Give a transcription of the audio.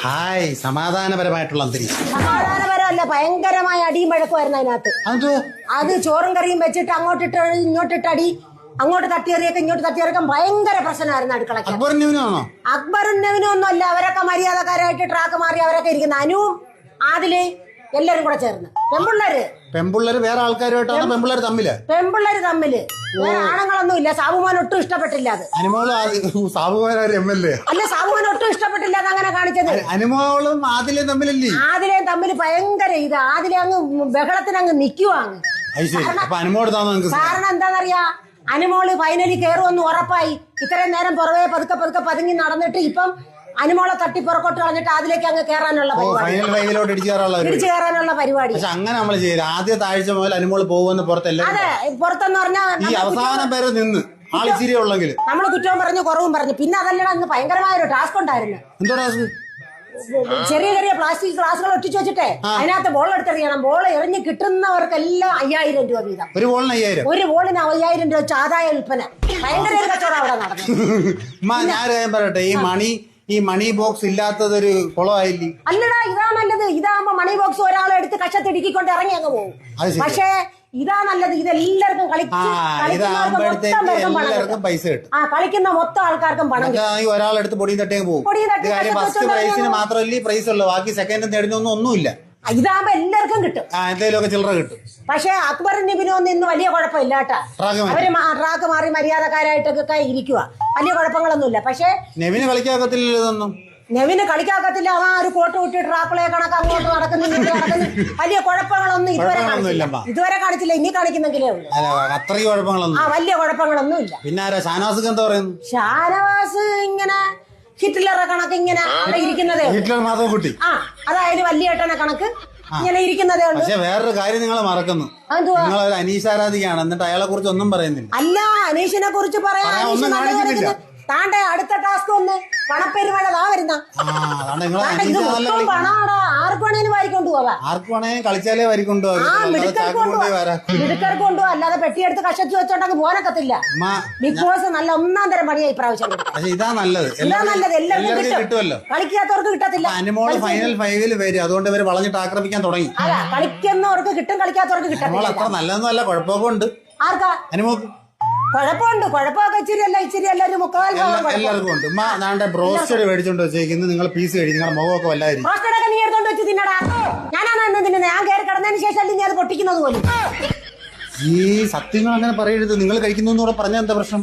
Hi സമാധാനപരമായിട്ടുള്ള അന്തരീക്ഷം. സമാധാനപരമല്ല, ഭയങ്കരമായ അടിയും വഴക്കുമായിരുന്നു അതിനകത്ത്. അത് ചോറും കറിയും വെച്ചിട്ട് അങ്ങോട്ടിട്ട് ഇങ്ങോട്ടിട്ടടി, അങ്ങോട്ട് തട്ടിയെറിയൊക്കെ ഇങ്ങോട്ട് തട്ടിയെറിയൊക്കെ ഭയങ്കര പ്രശ്നമായിരുന്നു അടുക്കളയ്ക്ക്. അക്ബറും നവിനും ഒന്നും അല്ല, അവരൊക്കെ മര്യാദക്കാരായിട്ട് ട്രാക്ക് മാറി അവരൊക്കെ ഇരിക്കുന്നു. അനുവും ആദില് എല്ലാരും കൂടെ ചേർന്ന് പെമ്പിള്ളേര് വേറെ ആൾക്കാരുമായിട്ടാണ് പെമ്പിള്ളേര് തമ്മില് വേറെ ആണുങ്ങളൊന്നും ഇല്ല. സാബുമാൻ ഒട്ടും ഇഷ്ടപ്പെട്ടില്ല അത്. അല്ല, സാബുമാൻ ഒട്ടും ഇഷ്ടപ്പെട്ടില്ല അത് അങ്ങനെ കാണിച്ചത്. അനുമോളും ആദിലേയും തമ്മിൽ ഭയങ്കര ഇത്. ആദിലെ അങ്ങ് ബഹളത്തിന് അങ്ങ് നിക്കുവാങ്ങ്. കാരണം എന്താന്നറിയാ, അനുമോള് ഫൈനലി കയറുമെന്ന് ഉറപ്പായി. ഇത്രയും നേരം പുറവേ പതുക്കെ പതുങ്ങി നടന്നിട്ട് ഇപ്പം അനുമോളെ തട്ടി പുറകോട്ട് കളഞ്ഞിട്ട് അതിലേക്ക് അങ്ങ് കയറാനുള്ള പരിപാടി. അങ്ങനെ നമ്മൾ ചെയ്യില്ല. ആദ്യത്തെ ആഴ്ച മുതൽ അനുമോള് പോകുമെന്ന് പുറത്തല്ല. അതെ, പുറത്തെന്ന് പറഞ്ഞാൽ ഈ അവസാനം പേരെ നിന്ന് ആളിച്ചിരി ഉള്ളെങ്കിൽ നമ്മള് കുറ്റവും പറഞ്ഞു കുറവും പറഞ്ഞു. പിന്നെ അതല്ലടാ, അന്ന് ഭയങ്കരമായ ഒരു ടാസ്ക് ഉണ്ടായിരുന്നു. എന്തോ ടാസ്ക്? ചെറിയ പ്ലാസ്റ്റിക് ഗ്ലാസുകൾ ഒട്ടിച്ചു വെച്ചിട്ടേ അതിനകത്ത് ബോൾ എടുത്തെറിയണം. ബോൾ എറിഞ്ഞ് കിട്ടുന്നവർക്കെല്ലാം 5000 രൂപ വീതം. ഒരു ബോളിന് 5000 രൂപ വെച്ച് ആദായ വിൽപ്പന. ഭയങ്കര ഒരു കച്ചവടം അവിടെ നടന്നു. ഞാൻ പറയട്ടെ, ഈ മണി ബോക്സ് ഇല്ലാത്തതൊരു കുളമായില്ലേ? അല്ലടാ, ഇതാ നല്ലത്. ഇതാകുമ്പോ മണി ബോക്സ് ഒരാളെ എടുത്ത് കഷത്തിടുക്കിക്കൊണ്ട് ഇറങ്ങി അങ്ങ് പോകും. പക്ഷേ ഇതാ നല്ലത്. ഇതെല്ലാവർക്കും പൈസ കിട്ടും. കളിക്കുന്ന മൊത്തം ആൾക്കാർക്കും പണം. ഒരാളെടുത്ത് പൊടിയും തട്ടിയും പോകും. ഫസ്റ്റ് പ്രൈസിന് മാത്രമല്ലേ പ്രൈസ് ഉള്ളൂ, ബാക്കി സെക്കൻഡും തേർഡിനും ഒന്നുമില്ല. ഇതാകുമ്പോ എല്ലാവർക്കും കിട്ടും, എന്തെങ്കിലുമൊക്കെ ചില്ലറ കിട്ടും. പക്ഷെ അക്ബറും നിബിനും ഒന്നും ഇന്ന് വലിയ കുഴപ്പമില്ല കേട്ടാ. അവര് ട്രാക്ക് മാറി മര്യാദക്കാരായിട്ടൊക്കെ ഇരിക്കുക, വലിയ കുഴപ്പങ്ങളൊന്നുമില്ല. പക്ഷെ നെവിന് കളിക്കാക്കത്തില്ലല്ലോ ഇതൊന്നും. നെവിന് കളിക്കാക്കത്തില്ല. അവൻ ഒരു കോട്ട് വിട്ട് ട്രാക്കുകളെ കണക്ക് അങ്ങോട്ട് നടക്കുന്നു. വലിയ കുഴപ്പങ്ങളൊന്നും ഇതുവരെ കാണിച്ചില്ല. ഇനി കാണിക്കുന്നെങ്കിലേ ഉള്ളൂ. അത്രയും കുഴപ്പങ്ങളൊന്നും വലിയ കുഴപ്പങ്ങളൊന്നും ഇല്ല. പിന്നെ ഷാനവാസ് എന്താ പറയുന്നു? ഷാനവാസ് ഇങ്ങനെ ഹിറ്റ്ലറെ കണക്ക് ഇങ്ങനെ അവിടെ ഇരിക്കുന്നതേ. ഹിറ്റ്ലർ മാത്രം കുട്ടി. അതായത് വലിയ ഏട്ടനെ കണക്ക് ഇങ്ങനെ ഇരിക്കുന്നതേ ഉള്ളൂ. പക്ഷെ വേറൊരു കാര്യം നിങ്ങൾ മറക്കുന്നു. നിങ്ങൾ ഒരു അനീഷ് ആരാധികയാണ്, എന്നിട്ട് അയാളെ കുറിച്ച് ഒന്നും പറയുന്നില്ല. അല്ല, അനീഷിനെ കുറിച്ച് പറയാൻ താണ്ടെ അടുത്ത ടാസ്ക് ഒന്ന് പണപ്പെരുമഴ വരുന്ന പണാടാ. ആർക്ക് വേണേലും വാരിക്കൊണ്ടു പോവാ. ആർക്ക് വേണേലും കളിച്ചാലേ വാരിക്കൊണ്ടുപോകാം. മിടുക്കർക്ക് കൊണ്ടുപോവാ. അല്ലാതെ പെട്ടിയെടുത്ത് കഷച്ചു വെച്ചോണ്ടങ്ങ് പോനക്കത്തില്ല. ബിഗ് ബോസ് നല്ല ഒന്നാം തരം പണിയായി പ്രാവശ്യം. ഇതാ നല്ലത്. എല്ലാവർക്കും കിട്ടുമല്ലോ. കളിക്കാത്തവർക്ക് കിട്ടത്തില്ല. അനുമോള് ഫൈനൽ 5 വരും, അതുകൊണ്ട് ഇവര് വളഞ്ഞിട്ട് ആക്രമിക്കാൻ തുടങ്ങി. അല്ല, കളിക്കുന്നവർക്ക് കിട്ടും, കളിക്കാത്തവർക്ക് കിട്ടത്തില്ല. അത്ര നല്ലതൊന്നും അല്ല, കുഴപ്പമൊക്കെ ഉണ്ട്. ആർക്കാ? അനുമോക്ക് കുഴപ്പമുണ്ട്. കുഴപ്പമൊക്കെ ഇച്ചിരി അല്ല ഒരു 3/4 എല്ലാവർക്കും ഉണ്ട്. നാണ്ടെ ബ്രോസ്റ്റഡ് മേടിച്ചോണ്ട് വെച്ചേക്കുന്നത്. നിങ്ങൾ പീസ് കഴിക്കും, നിങ്ങളുടെ മുഖമൊക്കെ വല്ലായിരിക്കും. ബ്രോസ്റ്റഡൊക്കെ നീ എടുത്തോണ്ട് വെച്ച് തിന്നടാ. ഞാനാണ് എന്ന് തിന്നുന്നത്. ഞാൻ കയറി കിടന്നതിന് ശേഷം നീ അത് പൊട്ടിക്കുന്നത് പോലും. ഈ സത്യങ്ങൾ അങ്ങനെ പറയരുത്. നിങ്ങൾ കഴിക്കുന്നു പറഞ്ഞാൽ എന്താ പ്രശ്നം?